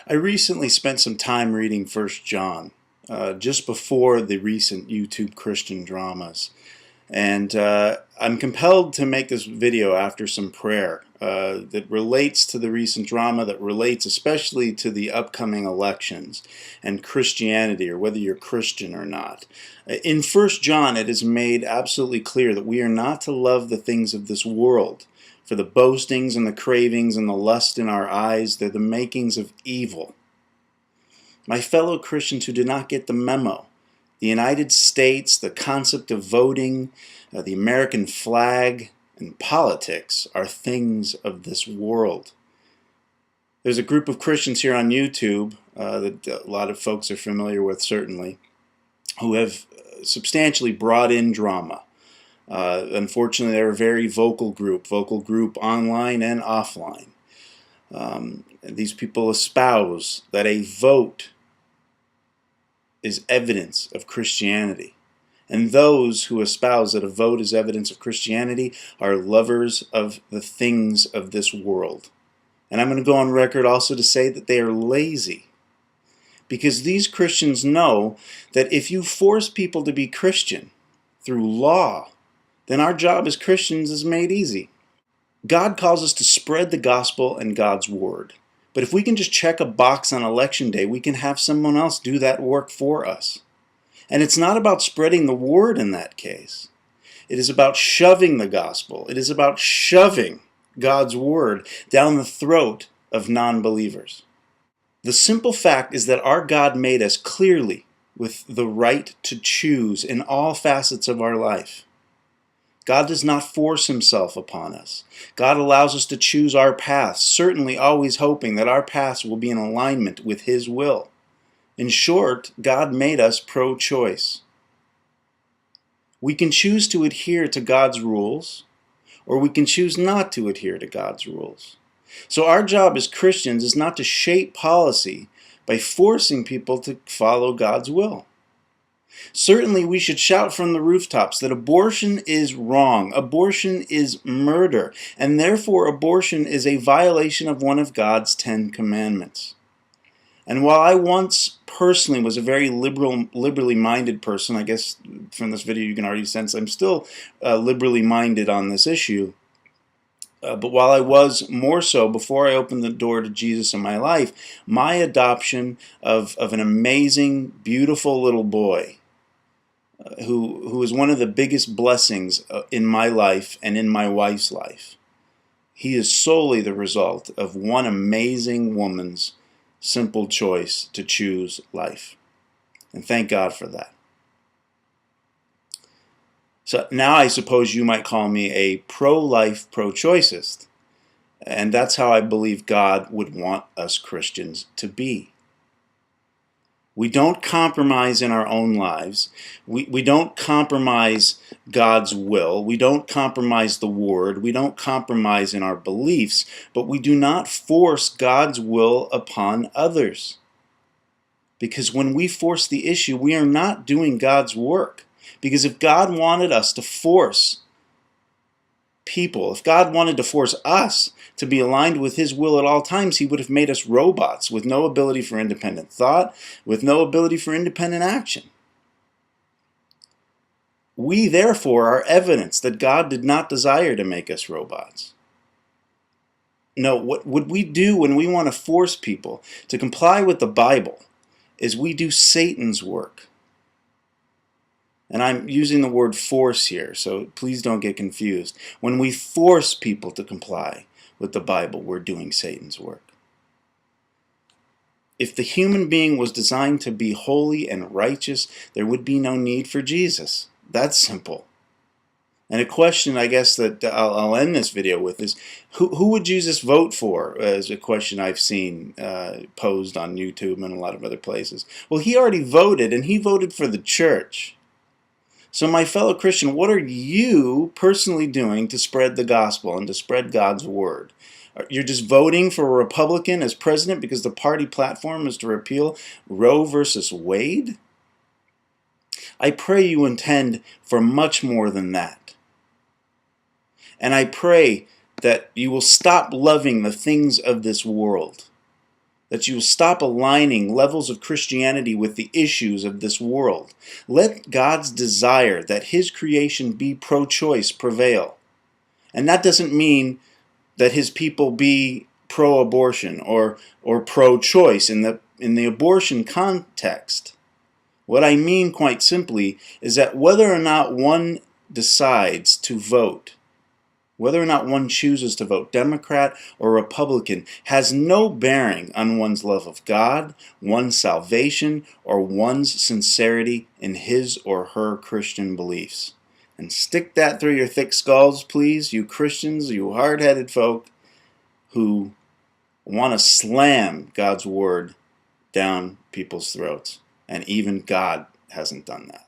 I recently spent some time reading First John, just before the recent YouTube Christian dramas. And I'm compelled to make this video after some prayer that relates to the recent drama, that relates especially to the upcoming elections and Christianity, or whether you're Christian or not. In First John, it is made absolutely clear that we are not to love the things of this world. For the boastings and the cravings and the lust in our eyes, they're the makings of evil. My fellow Christians who did not get the memo, the United States, the concept of voting, the American flag, and politics are things of this world. There's a group of Christians here on YouTube that a lot of folks are familiar with, certainly, who have substantially brought in drama. Unfortunately, they're a very vocal group online and offline. These people espouse that a vote is evidence of Christianity. And those who espouse that a vote is evidence of Christianity are lovers of the things of this world. And I'm going to go on record also to say that they are lazy. Because these Christians know that if you force people to be Christian through law, then our job as Christians is made easy. God calls us to spread the gospel and God's word. But if we can just check a box on election day, we can have someone else do that work for us. And it's not about spreading the word in that case. It is about shoving the gospel. It is about shoving God's word down the throat of non-believers. The simple fact is that our God made us clearly with the right to choose in all facets of our life. God does not force himself upon us. God allows us to choose our paths, certainly always hoping that our paths will be in alignment with his will. In short, God made us pro-choice. We can choose to adhere to God's rules, or we can choose not to adhere to God's rules. So our job as Christians is not to shape policy by forcing people to follow God's will. Certainly we should shout from the rooftops that abortion is wrong, abortion is murder, and therefore abortion is a violation of one of God's 10 commandments. And while I once personally was a very liberally minded person, I guess from this video you can already sense I'm still liberally minded on this issue, but while I was more so before I opened the door to Jesus in my life, my adoption of an amazing, beautiful little boy who is one of the biggest blessings in my life and in my wife's life. He is solely the result of one amazing woman's simple choice to choose life. And thank God for that. So now I suppose you might call me a pro-life, pro-choicist. And that's how I believe God would want us Christians to be. We don't compromise in our own lives. We don't compromise God's will. We don't compromise the word. We don't compromise in our beliefs. But we do not force God's will upon others. Because when we force the issue, we are not doing God's work. Because if God wanted us to force people, if God wanted to force us to be aligned with his will at all times, he would have made us robots with no ability for independent thought, with no ability for independent action. We, therefore, are evidence that God did not desire to make us robots. No, what would we do when we want to force people to comply with the Bible is we do Satan's work. And I'm using the word force here, so please don't get confused. When we force people to comply with the Bible, we're doing Satan's work. If the human being was designed to be holy and righteous, there would be no need for Jesus. That's simple. And a question, I guess, that I'll end this video with is, who would Jesus vote for? Is a question I've seen posed on YouTube and a lot of other places. Well, he already voted, and he voted for the church. So my fellow Christian, what are you personally doing to spread the gospel and to spread God's word? You're just voting for a Republican as president because the party platform is to repeal Roe versus Wade? I pray you intend for much more than that. And I pray that you will stop loving the things of this world, that you will stop aligning levels of Christianity with the issues of this world. Let God's desire that His creation be pro-choice prevail. And that doesn't mean that His people be pro-abortion or pro-choice in the abortion context. What I mean, quite simply, is that whether or not one decides to vote, whether or not one chooses to vote Democrat or Republican, has no bearing on one's love of God, one's salvation, or one's sincerity in his or her Christian beliefs. And stick that through your thick skulls, please, you Christians, you hard-headed folk who want to slam God's word down people's throats. And even God hasn't done that.